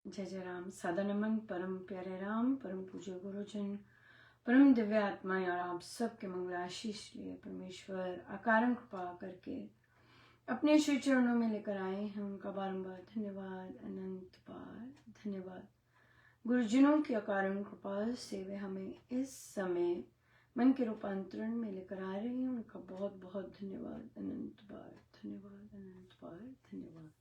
जय जय राम। सादा नमन परम प्यारे राम, परम पूज्य गुरुजन, परम दिव्य आत्माएं और आप सबके मंगल आशीष लिए परमेश्वर अकारण कृपा करके अपने श्री चरणों में लेकर आए हैं। उनका बारंबार धन्यवाद, अनंत बार धन्यवाद। गुरुजनों की अकारण कृपा से वे हमें इस समय मन के रूपांतरण में लेकर आ रहे हैं। उनका बहुत बहुत धन्यवाद, अनंत बार धन्यवाद, अनंत बार धन्यवाद।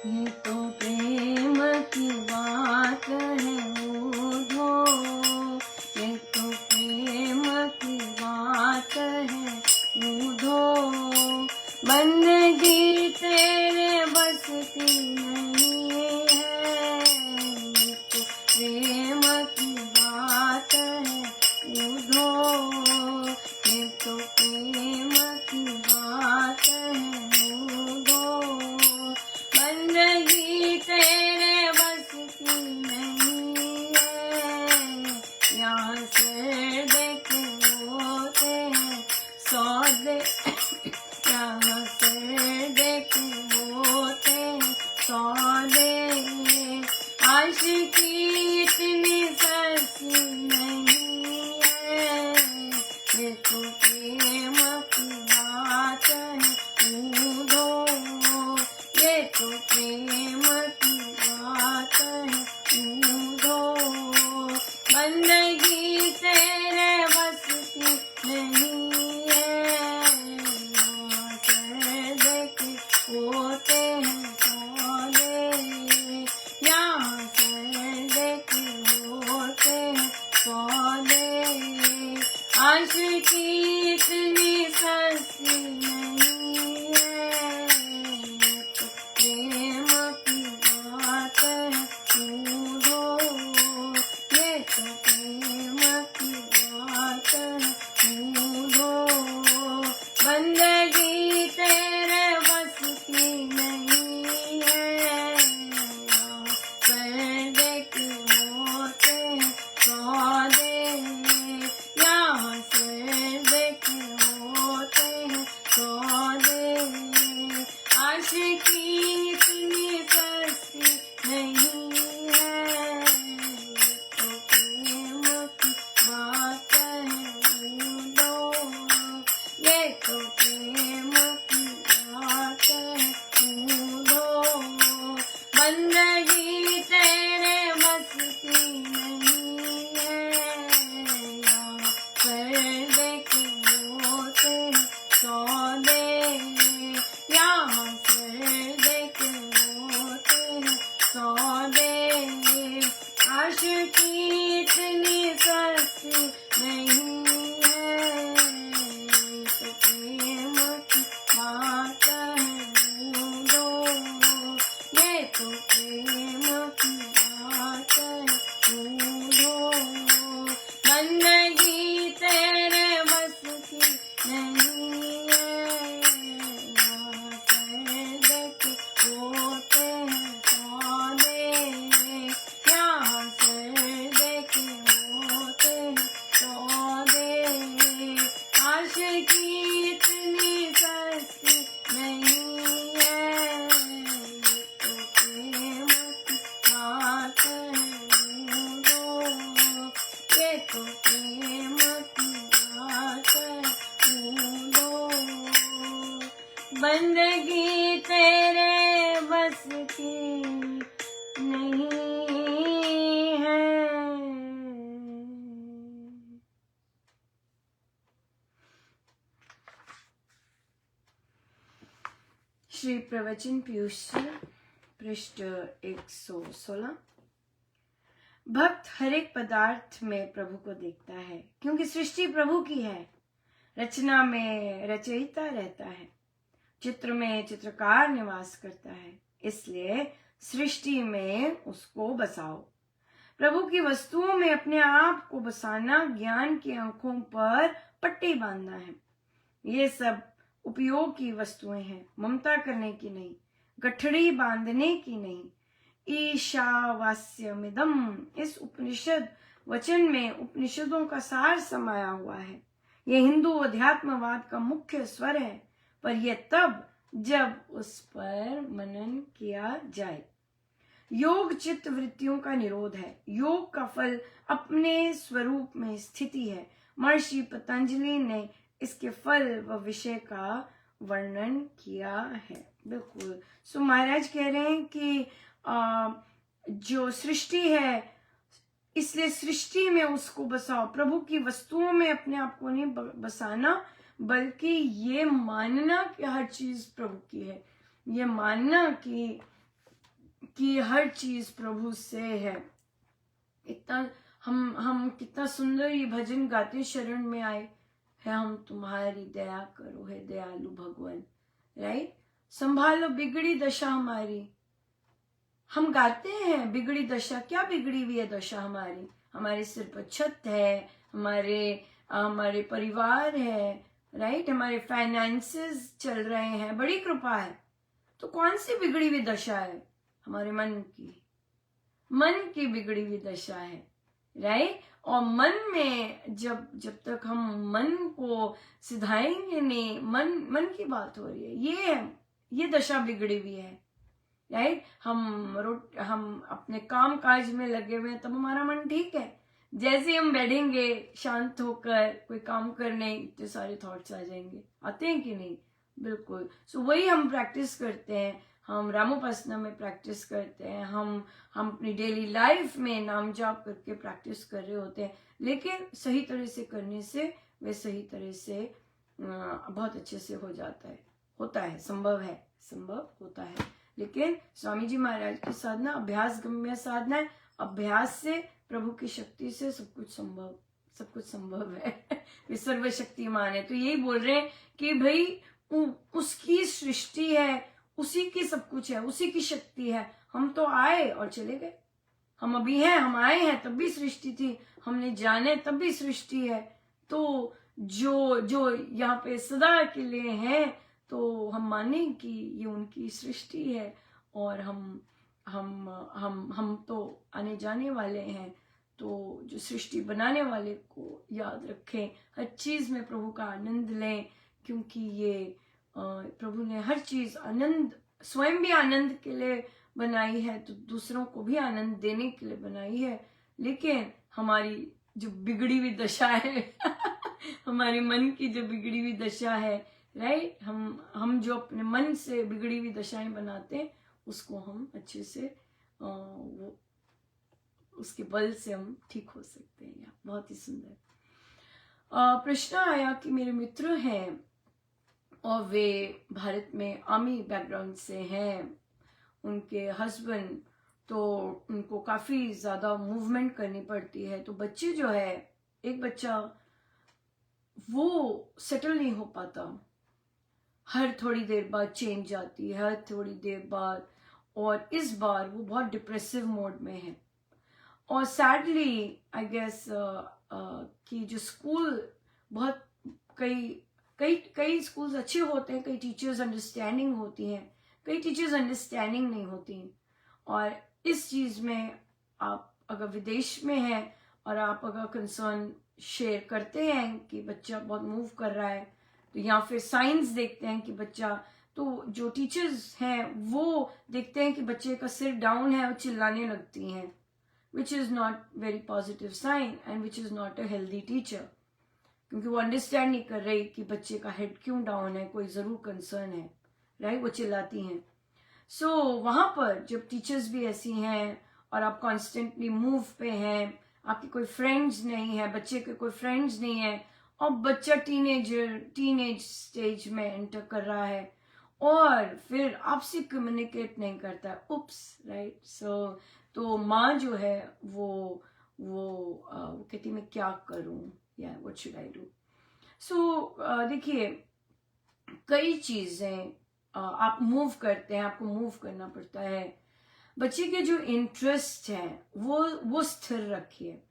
ये तो प्रेम की बात है ओढ़ो, ये तो प्रेम की बात है ओढ़ो, बंदगी तेरे बस की नहीं है। ये तो प्रेम की बात है ओढ़ो, ये तो प्रेम की बात है ओढ़ो, बंदगी तेरे बस की नहीं है। यहाँ से देखे होते हैं सौदे, यहाँ से देखे होते हैं सौदे, आशिकी इतनी सस्ती नहीं है। ये तो प्रेम की बात है ओढ़ो, ये तो प्रेम की बात है ओढ़ो, बंदगी तेरे बस की नहीं है। यहाँ से देखे होते हैं सौदे, यहाँ से देखे होते हैं सौदे, आशिकी इतनी सस्ती नहीं है। ये तो प्रेम की बात है ओढ़ो, ये तो प्रेम की बात है ओढ़ो, बंदगी तेरे बस की नहीं है। पर देखे होते हैं सौदे, यहाँ से देखे होते हैं सौदे, आशिकी इतनी सस्ती नहीं है। तो प्रेम की बात है ओढ़ो, ये तो प्रेम की बात है ओढ़ो, बंदगी तेरे बस की नहीं है। यहाँ पर देखे होते हैं सौदे, यहाँ से देखे होते हैं सौदे, आशिकी इतनी सस्ती नहीं है। तो प्रेम की बात है ओढ़ो, ये तो प्रेम की बात है ओढ़ो, बंदगी तेरे बस की नहीं है। यहाँ से देखे होते हैं सौदे, यहाँ से देखे होते हैं सौदे, आशिकी इतनी सस्ती नहीं है। ये तो प्रेम की बात है ओढ़ो, ये तो प्रेम की बात है ओढ़ो, बंदगी तेरे बस की नहीं है। श्री प्रवचन पीयूष पृष्ठ 116। भक्त हर एक पदार्थ में प्रभु को देखता है, क्योंकि सृष्टि प्रभु की है। रचना में रचयिता रहता है, चित्र में चित्रकार निवास करता है, इसलिए सृष्टि में उसको बसाओ। प्रभु की वस्तुओं में अपने आप को बसाना ज्ञान की आंखों पर पट्टी बांधना है। ये सब उपयोग की वस्तुएं हैं, ममता करने की नहीं, गठड़ी बांधने की नहीं। ईशावास्यमिदम्। इस उपनिषद वचन में उपनिषदों का सार समाया हुआ है। यह हिंदू अध्यात्मवाद का मुख्य स्वर है, पर यह तब जब उस पर मनन किया जाए। योग चित्त वृत्तियों का निरोध है। योग का फल अपने स्वरूप में स्थिति है। महर्षि पतंजलि ने इसके फल व विषय का वर्णन किया है। बिल्कुल। सो महाराज कह रहे हैं कि जो सृष्टि है, इसलिए सृष्टि में उसको बसाओ। प्रभु की वस्तुओं में अपने आप को नहीं बसाना, बल्कि ये मानना कि हर चीज प्रभु की है, ये मानना कि हर चीज प्रभु से है। इतना हम कितना सुंदर ये भजन गाते शरण में आए है, हम तुम्हारी दया करो है दयालु भगवान, राइट। संभालो बिगड़ी दशा हमारी। हम गाते हैं बिगड़ी दशा, क्या बिगड़ी हुई है दशा हमारी? हमारे सिर पर छत है, हमारे परिवार है, राइट, हमारे फाइनेंसेस चल रहे हैं, बड़ी कृपा है। तो कौन सी बिगड़ी हुई दशा है? हमारे मन की बिगड़ी हुई दशा है, राइट। और मन में जब तक हम मन को सिधाएंगे नहीं, मन की बात हो रही है, ये दशा बिगड़ी हुई है, राइट। हम अपने काम काज में लगे हुए हैं, तब हमारा मन ठीक है। जैसे हम बैठेंगे शांत होकर कोई काम करने, इतने सारे थॉट्स आ जाएंगे, आते हैं कि नहीं? बिल्कुल। सो वही हम प्रैक्टिस करते हैं, हम रामोपासना में प्रैक्टिस करते हैं, हम अपनी डेली लाइफ में नाम जाप करके प्रैक्टिस कर रहे होते हैं, लेकिन सही तरह से करने से वे सही तरह से बहुत अच्छे से होता है, संभव होता है। लेकिन स्वामी जी महाराज की साधना अभ्यास गम्य साधना है। अभ्यास से, प्रभु की शक्ति से सब कुछ संभव है। वे सर्वशक्तिमान है। तो यही बोल रहे हैं कि भाई उसकी सृष्टि है, उसी की सब कुछ है, उसी की शक्ति है। हम तो आए और चले गए, हम अभी हैं, हम आए हैं तब भी सृष्टि थी, हमने जाने तब भी सृष्टि है। तो जो यहाँ पे सदा के लिए है, तो हम माने कि ये उनकी सृष्टि है, और हम तो आने जाने वाले हैं। तो जो सृष्टि बनाने वाले को याद रखें, हर चीज में प्रभु का आनंद लें, क्योंकि ये प्रभु ने हर चीज आनंद, स्वयं भी आनंद के लिए बनाई है, तो दूसरों को भी आनंद देने के लिए बनाई है। लेकिन हमारी जो बिगड़ी हुई दशा है हमारे मन की जो बिगड़ी हुई दशा है, राइट, हम जो अपने मन से बिगड़ी हुई दशाएं बनाते हैं, उसको हम अच्छे से वो उसके बल से हम ठीक हो सकते हैं। बहुत ही सुंदर प्रश्न आया कि मेरे मित्र हैं और वे भारत में आर्मी बैकग्राउंड से हैं, उनके हस्बैंड, तो उनको काफी ज्यादा मूवमेंट करनी पड़ती है। तो बच्चे जो है, एक बच्चा वो सेटल नहीं हो पाता, हर थोड़ी देर बाद चेंज आती है, हर थोड़ी देर बाद, और इस बार वो बहुत डिप्रेसिव मोड में है। और सैडली आई गेस कि जो स्कूल, बहुत कई स्कूल्स अच्छे होते हैं, कई टीचर्स अंडरस्टैंडिंग होती हैं, कई टीचर्स अंडरस्टैंडिंग नहीं होती। और इस चीज में आप अगर विदेश में हैं और आप अगर कंसर्न शेयर करते हैं कि बच्चा बहुत मूव कर रहा है, तो या फिर साइंस देखते हैं कि बच्चा, तो जो टीचर्स हैं वो देखते हैं कि बच्चे का सिर डाउन है और चिल्लाने लगती हैं, which is not very positive sign and which is not a healthy teacher, क्योंकि वो अंडरस्टैंड नहीं कर रही कि बच्चे का हेड क्यों डाउन है, कोई जरूर कंसर्न है, राइट, वो चिल्लाती हैं। सो वहां पर जब टीचर्स भी ऐसी हैं और आप कॉन्स्टेंटली मूव पे हैं, आपके कोई फ्रेंड्स नहीं है, बच्चे के कोई फ्रेंड्स नहीं है, और बच्चा टीनेज स्टेज में एंटर कर रहा है और फिर आपसे कम्युनिकेट नहीं करता है, उप्स, राइट। सो तो माँ जो है वो कहती मैं क्या करूं, या व्हाट शुड आई डू। सो देखिए, कई चीजें आप मूव करते हैं, आपको मूव करना पड़ता है। बच्चे के जो इंटरेस्ट हैं वो स्थिर रखिए।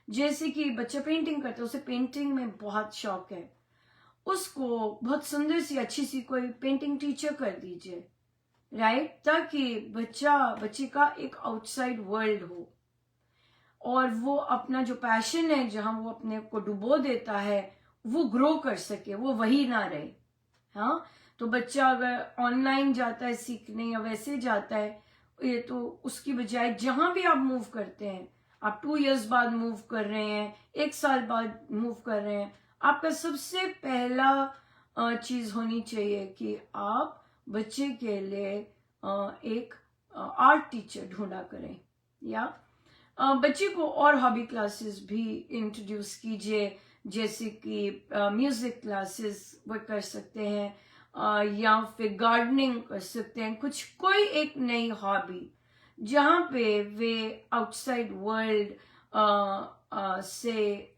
जैसे कि बच्चा पेंटिंग करता है, उसे पेंटिंग में बहुत शौक है, उसको बहुत सुंदर सी अच्छी सी कोई पेंटिंग टीचर कर दीजिए, राइट, ताकि बच्चे का एक आउटसाइड वर्ल्ड हो और वो अपना जो पैशन है जहां वो अपने को डुबो देता है वो ग्रो कर सके, वो वही ना रहे। हाँ, तो बच्चा अगर ऑनलाइन जाता है सीखने या वैसे जाता है, ये तो उसकी बजाय जहां भी आप मूव करते हैं, आप 2 इयर्स बाद मूव कर रहे हैं, 1 साल बाद मूव कर रहे हैं, आपका सबसे पहला चीज होनी चाहिए कि आप बच्चे के लिए एक आर्ट टीचर ढूंढा करें, या बच्चे को और हॉबी क्लासेस भी इंट्रोड्यूस कीजिए, जैसे कि म्यूजिक क्लासेस वो कर सकते हैं, या फिर गार्डनिंग कर सकते हैं, कोई एक नई हॉबी जहाँ पे वे आउटसाइड वर्ल्ड से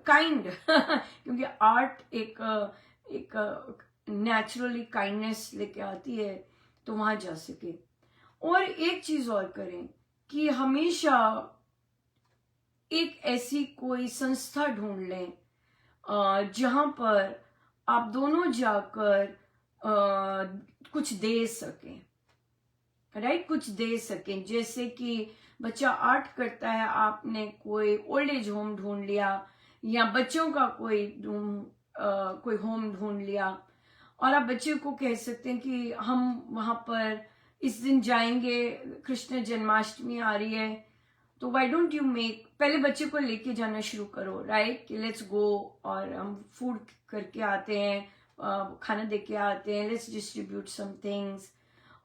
काइंड क्योंकि आर्ट एक नेचुरली काइंडनेस लेके आती है, तो वहां जा सके। और एक चीज और करें कि हमेशा एक ऐसी कोई संस्था ढूंढ लें जहां पर आप दोनों जाकर कुछ दे सकें, राइट, कुछ दे सकें। जैसे कि बच्चा आर्ट करता है, आपने कोई ओल्ड एज होम ढूंढ लिया या बच्चों का कोई होम ढूंढ लिया, और आप बच्चे को कह सकते हैं कि हम वहां पर इस दिन जाएंगे, कृष्ण जन्माष्टमी आ रही है, तो व्हाई डोंट यू मेक, पहले बच्चे को लेके जाना शुरू करो, राइट, कि लेट्स गो और हम फूड करके आते हैं, खाना दे के आते हैं, लेट्स डिस्ट्रीब्यूट सम थिंग्स।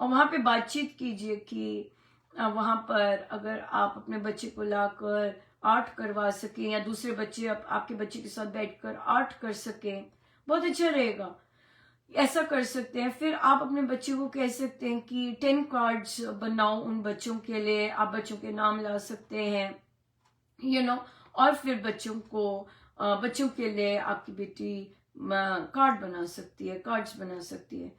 और वहां पे बातचीत कीजिए कि वहां पर अगर आप अपने बच्चे को लाकर आर्ट करवा सकें या दूसरे बच्चे आपके बच्चे के साथ बैठकर आर्ट कर सकें, बहुत अच्छा रहेगा। ऐसा कर सकते हैं। फिर आप अपने बच्चे को कह सकते हैं कि 10 कार्ड्स बनाओ उन बच्चों के लिए, आप बच्चों के नाम ला सकते हैं, और फिर बच्चों के लिए आपकी बेटी कार्ड्स बना सकती है।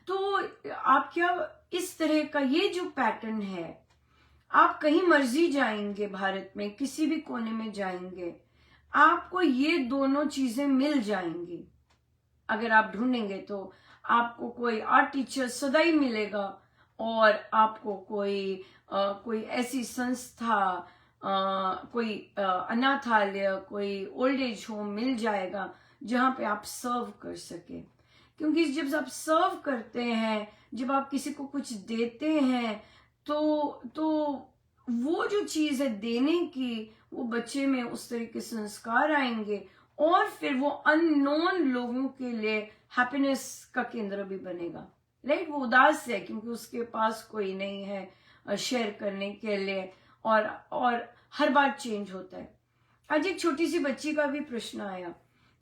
तो आप क्या, इस तरह का ये जो पैटर्न है, आप कहीं मर्जी जाएंगे, भारत में किसी भी कोने में जाएंगे, आपको ये दोनों चीजें मिल जाएंगी। अगर आप ढूंढेंगे तो आपको कोई आर्ट टीचर सदा ही मिलेगा, और आपको कोई ऐसी संस्था, कोई अनाथालय, कोई ओल्ड एज होम मिल जाएगा जहां पे आप सर्व कर सके। क्योंकि जब आप सर्व करते हैं, जब आप किसी को कुछ देते हैं, तो वो जो चीज है देने की, वो बच्चे में उस तरह के संस्कार आएंगे, और फिर वो अननोन लोगों के लिए हैप्पीनेस का केंद्र भी बनेगा, राइट। वो उदास है क्योंकि उसके पास कोई नहीं है शेयर करने के लिए, और हर बार चेंज होता है। आज एक छोटी सी बच्ची का भी प्रश्न आया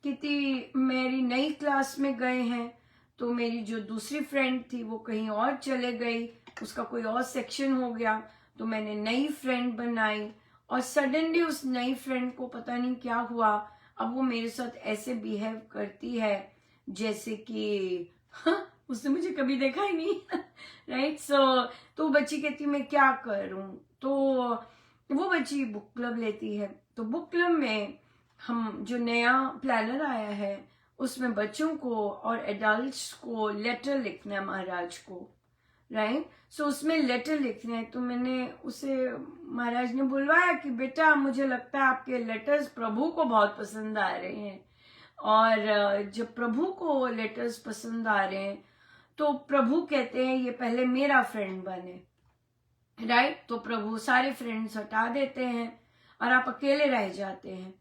कि मेरी नई क्लास में गए हैं, तो मेरी जो दूसरी फ्रेंड थी वो कहीं और चले गई, उसका कोई और सेक्शन हो गया, तो मैंने नई फ्रेंड बनाई, और सडनली उस नई फ्रेंड को पता नहीं क्या हुआ, अब वो मेरे साथ ऐसे बिहेव करती है जैसे कि उसने मुझे कभी देखा ही नहीं राइट। तो बच्ची कहती मैं क्या करूं, तो वो बच्ची बुक क्लब लेती है। तो बुक क्लब में हम जो नया प्लानर आया है उसमें बच्चों को और एडल्ट्स को लेटर लिखना है महाराज को, राइट। सो उसमें लेटर लिखना है। तो मैंने उसे, महाराज ने बुलवाया कि बेटा मुझे लगता है आपके लेटर्स प्रभु को बहुत पसंद आ रहे हैं, और जब प्रभु को लेटर्स पसंद आ रहे हैं तो प्रभु कहते हैं ये पहले मेरा फ्रेंड बने, राइट। तो प्रभु सारे फ्रेंड्स हटा देते हैं और आप अकेले रह जाते हैं,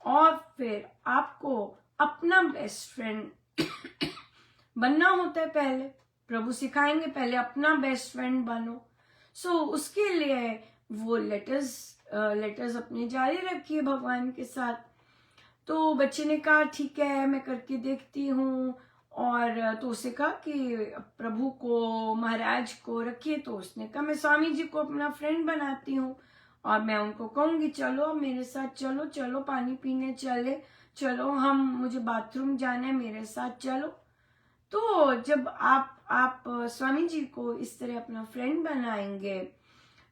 और फिर आपको अपना बेस्ट फ्रेंड बनना होता है। पहले प्रभु सिखाएंगे पहले अपना बेस्ट फ्रेंड बनो। सो उसके लिए वो लेटर्स अपने जारी रखिए भगवान के साथ। तो बच्चे ने कहा ठीक है मैं करके देखती हूँ, और तो उसे कहा कि प्रभु को महाराज को रखिए। तो उसने कहा मैं स्वामी जी को अपना फ्रेंड बनाती हूँ, और मैं उनको कहूंगी चलो मेरे साथ चलो, चलो पानी पीने चले, चलो मुझे बाथरूम जाना है मेरे साथ चलो। तो जब आप स्वामी जी को इस तरह अपना फ्रेंड बनाएंगे,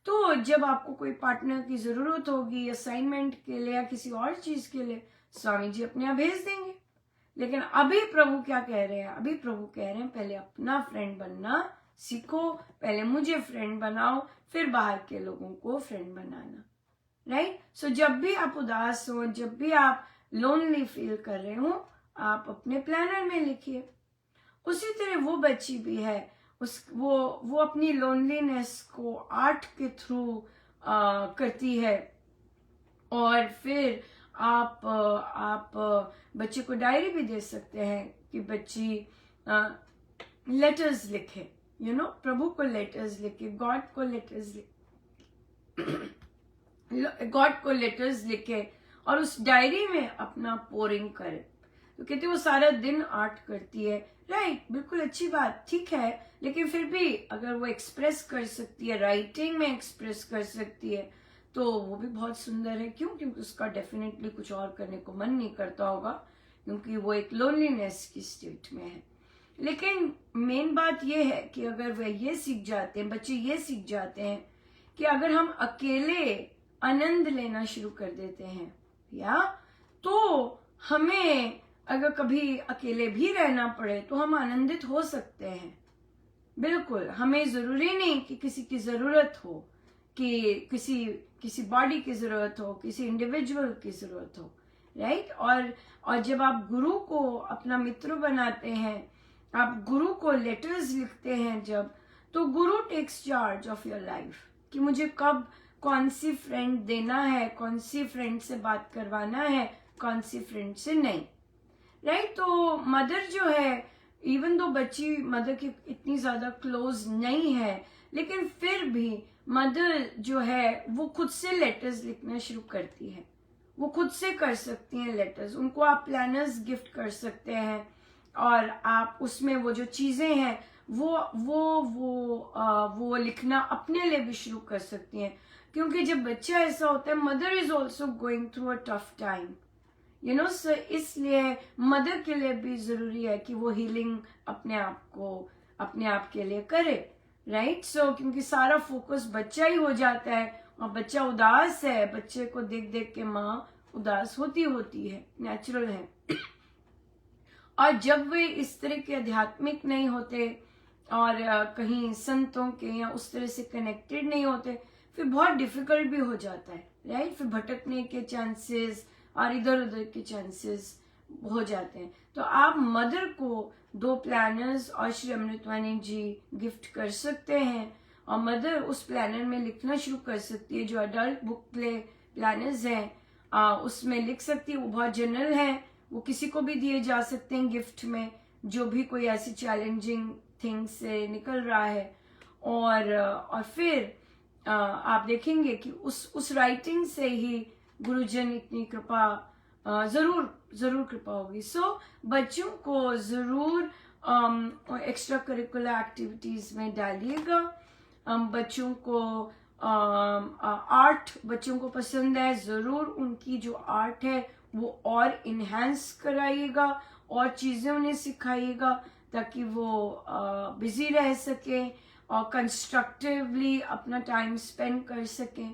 तो जब आपको कोई पार्टनर की जरूरत होगी असाइनमेंट के लिए या किसी और चीज के लिए, स्वामी जी अपने आप भेज देंगे। लेकिन अभी प्रभु क्या कह रहे हैं, अभी प्रभु कह रहे हैं पहले अपना फ्रेंड बनना सीखो, पहले मुझे फ्रेंड बनाओ, फिर बाहर के लोगों को फ्रेंड बनाना, राइट? सो जब भी आप उदास हो, जब भी आप लोनली फील कर रहे हो, आप अपने प्लानर में लिखिए। उसी तरह वो बच्ची भी है, वो अपनी लोनलीनेस को आर्ट के थ्रू करती है। और फिर आप बच्चे को डायरी भी दे सकते हैं कि बच्ची लेटर्स लिखे, प्रभु को लेटर्स लिखे, गॉड को लेटर्स लिखे और उस डायरी में अपना पोरिंग करे। तो कहते वो सारा दिन आर्ट करती है, राइट? बिल्कुल अच्छी बात, ठीक है, लेकिन फिर भी अगर वो एक्सप्रेस कर सकती है, राइटिंग में एक्सप्रेस कर सकती है, तो वो भी बहुत सुंदर है। क्यों? क्योंकि उसका डेफिनेटली कुछ और करने को मन नहीं करता होगा, क्योंकि वो एक लोनलीनेस की स्टेट में है। लेकिन मेन बात ये है कि अगर वह ये सीख जाते हैं, बच्चे ये सीख जाते हैं कि अगर हम अकेले आनंद लेना शुरू कर देते हैं, या तो हमें अगर कभी अकेले भी रहना पड़े तो हम आनंदित हो सकते हैं। बिल्कुल, हमें जरूरी नहीं कि किसी की जरूरत हो, कि किसी बॉडी की जरूरत हो, किसी इंडिविजुअल की जरूरत हो, राइट? और जब आप गुरु को अपना मित्र बनाते हैं, आप गुरु को लेटर्स लिखते हैं जब, तो guru takes charge of your life कि मुझे कब कौन सी फ्रेंड देना है, कौन सी फ्रेंड से बात करवाना है, कौन सी फ्रेंड से नहीं, राइट? तो मदर जो है, इवन दो बच्ची मदर की इतनी ज्यादा क्लोज नहीं है, लेकिन फिर भी मदर जो है वो खुद से लेटर्स लिखना शुरू करती है। वो खुद से कर सकती हैं लेटर्स, उनको आप प्लानर्स गिफ्ट कर सकते हैं और आप उसमें वो जो चीजें हैं वो लिखना अपने लिए भी शुरू कर सकती हैं। क्योंकि जब बच्चा ऐसा होता है, mother is also going through a tough time, so इसलिए मदर के लिए भी जरूरी है कि वो हीलिंग अपने आप के लिए करे, राइट? सो क्योंकि सारा फोकस बच्चा ही हो जाता है और बच्चा उदास है, बच्चे को देख देख के माँ उदास होती है, नेचुरल है। और जब वे इस तरह के आध्यात्मिक नहीं होते और कहीं संतों के या उस तरह से कनेक्टेड नहीं होते, फिर बहुत डिफिकल्ट भी हो जाता है, राइट? फिर भटकने के चांसेस और इधर उधर के चांसेस हो जाते हैं। तो आप मदर को 2 प्लानर्स और श्री अमृतवाणी जी गिफ्ट कर सकते हैं और मदर उस प्लानर में लिखना शुरू कर सकती है। जो अडल्ट बुक प्लानर्स हैं उसमें लिख सकती है, वो बहुत जनरल है, वो किसी को भी दिए जा सकते हैं गिफ्ट में, जो भी कोई ऐसी चैलेंजिंग थिंग से निकल रहा है। और फिर आप देखेंगे कि उस राइटिंग से ही गुरुजन इतनी कृपा जरूर कृपा होगी। सो बच्चों को जरूर एक्स्ट्रा करिकुलर एक्टिविटीज में डालिएगा। बच्चों को आर्ट बच्चों को पसंद है, जरूर उनकी जो आर्ट है वो और इनहेंस कराइएगा और चीजें उन्हें सिखाइएगा ताकि वो बिजी रह सके और कंस्ट्रक्टिवली अपना टाइम स्पेंड कर सकें।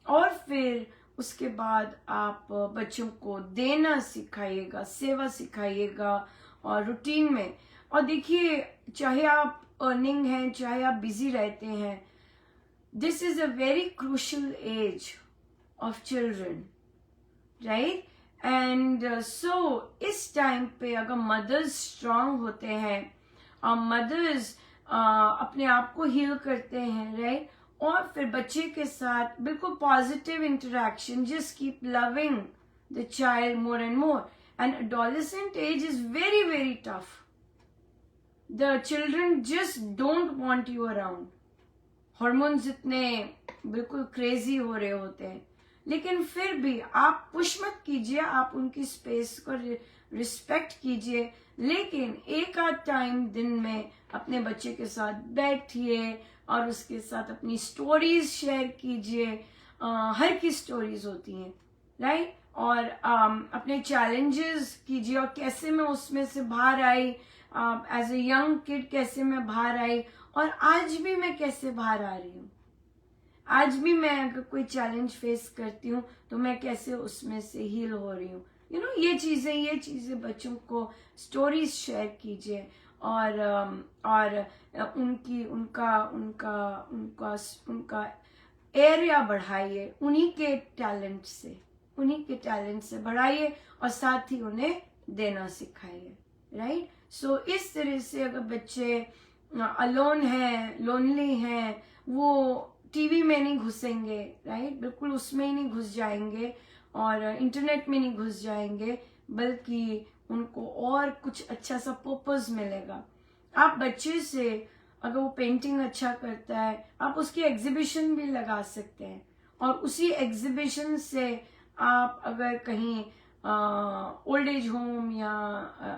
और फिर उसके बाद आप बच्चों को देना सिखाइएगा, सेवा सिखाइएगा और रूटीन में। और देखिए, चाहे आप अर्निंग हैं, चाहे आप बिजी रहते हैं, this is a very crucial age of children, right? And so इस टाइम पे अगर मदर्स स्ट्रांग होते हैं और मदर्स अपने आप को हील करते हैं, राइट? और फिर बच्चे के साथ बिल्कुल positive interaction, just keep loving the child more and more. And adolescent age is very very tough. The children just don't want you around. Hormones इतने बिल्कुल क्रेजी हो रहे होते हैं, लेकिन फिर भी आप पुश मत कीजिए, आप उनकी स्पेस को रिस्पेक्ट कीजिए। लेकिन एक आध टाइम दिन में अपने बच्चे के साथ बैठिए और उसके साथ अपनी स्टोरीज शेयर कीजिए। हर की स्टोरीज होती हैं, राइट? और अपने चैलेंजेस कीजिए और कैसे मैं उसमें से बाहर आई, एज ए यंग किड कैसे मैं बाहर आई और आज भी मैं कैसे बाहर आ रही हूँ। आज भी मैं अगर कोई चैलेंज फेस करती हूँ तो मैं कैसे उसमें से हील हो रही हूँ। ये चीजें बच्चों को स्टोरीज शेयर कीजिए और उनकी उनका उनका उनका उनका एरिया बढ़ाइए, उन्हीं के टैलेंट से बढ़ाइए और साथ ही उन्हें देना सिखाइए, राइट। सो इस तरह से अगर बच्चे अलोन है, लोनली हैं, वो टीवी में नहीं घुसेंगे, राइट, बिल्कुल उसमें ही नहीं घुस जाएंगे और इंटरनेट में नहीं घुस जाएंगे, बल्कि उनको और कुछ अच्छा सा पर्पस मिलेगा। आप बच्चे से अगर वो पेंटिंग अच्छा करता है, आप उसकी एग्जीबिशन भी लगा सकते हैं और उसी एग्जीबिशन से आप अगर कहीं ओल्ड एज होम या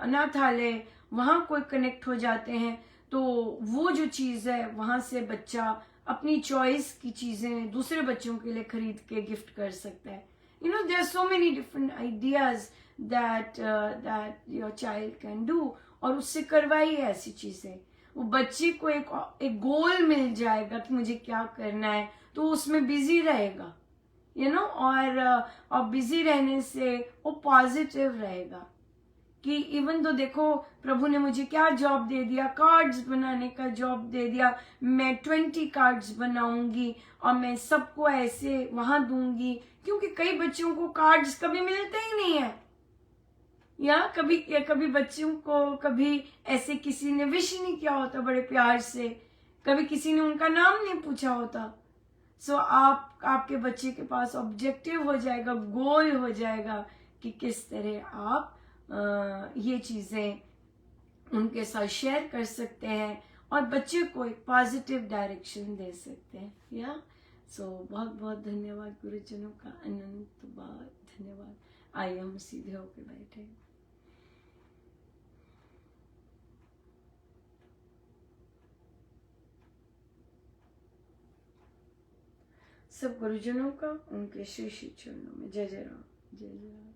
अनाथालय वहां कोई कनेक्ट हो जाते हैं, तो वो जो चीज है वहां से बच्चा अपनी चॉइस की चीजें दूसरे बच्चों के लिए खरीद के गिफ्ट कर सकता है। You know, there are so many different ideas that your child can do, और उससे करवाइए ऐसी चीजें। वो बच्चे को एक गोल मिल जाएगा कि मुझे क्या करना है, तो उसमें बिजी रहेगा, यू नो, और बिजी रहने से वो पॉजिटिव रहेगा कि इवन तो देखो प्रभु ने मुझे क्या जॉब दे दिया, कार्ड्स बनाने का जॉब दे दिया, मैं 20 कार्ड्स बनाऊंगी और मैं सबको ऐसे वहां दूंगी, क्योंकि कई बच्चों को कार्ड्स कभी मिलते ही नहीं है, या कभी बच्चों को कभी ऐसे किसी ने विश नहीं किया होता बड़े प्यार से, कभी किसी ने उनका नाम नहीं पूछा होता। सो आपके बच्चे के पास ऑब्जेक्टिव हो जाएगा, गोल हो जाएगा कि किस तरह आप ये चीजें उनके साथ शेयर कर सकते हैं और बच्चे को एक पॉजिटिव डायरेक्शन दे सकते हैं। या बहुत बहुत धन्यवाद गुरुजनों का, अनंत बात धन्यवाद। आइए हम सीधे होकर बैठे। सब गुरुजनों का उनके श्री श्री चरणों में जय जय राम, जय जय राम।